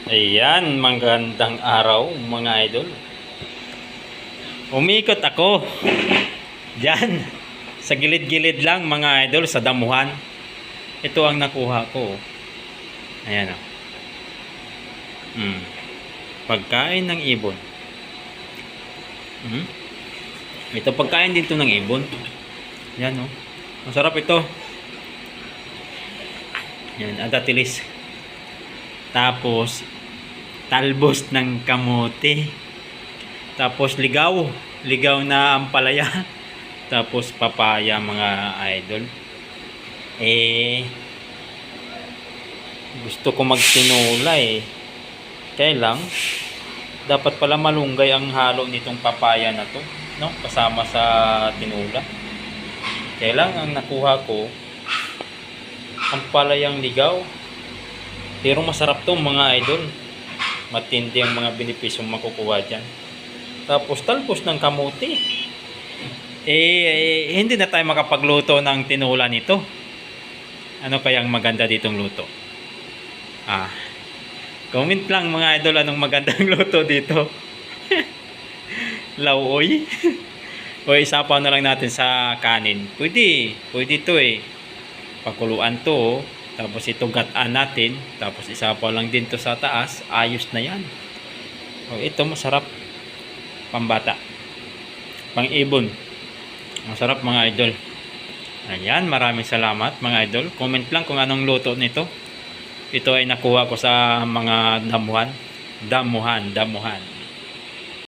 Ayan, magandang araw mga idol. Umikot ako dyan sa gilid-gilid lang mga idol, sa damuhan. Ito ang nakuha ko. Ayan o. Pagkain ng ibon. Ito pagkain din to ng ibon. Yan o. Masarap ito. Yan, adatilis. Tapos talbos ng kamote. Tapos ligaw na ampalaya. Tapos papaya mga idol. Gusto ko magtinula Kaya lang dapat pala malunggay ang halo nitong papaya na to, no? Kasama sa tinula. Kaya lang ang nakuha ko ampalayang ligaw. Pero masarap to mga idol. Matindi ang mga benepisyong makukuha dyan. Tapos talbos ng kamote. Hindi na tayo makapagluto ng tinula nito. Ano kayang maganda ditong luto? Comment lang mga idol anong magandang luto dito. Lauoy. O isapaw na lang natin sa kanin. Pwede ito Pakuluan to. Tapos ito gataan natin. Tapos isapaw lang din to sa taas. Ayos na yan. Ito masarap. Pambata. Pang-ibon. Masarap mga idol. Ayan. Maraming salamat mga idol. Comment lang kung anong luto nito. Ito ay nakuha ko sa mga damuhan. Damuhan.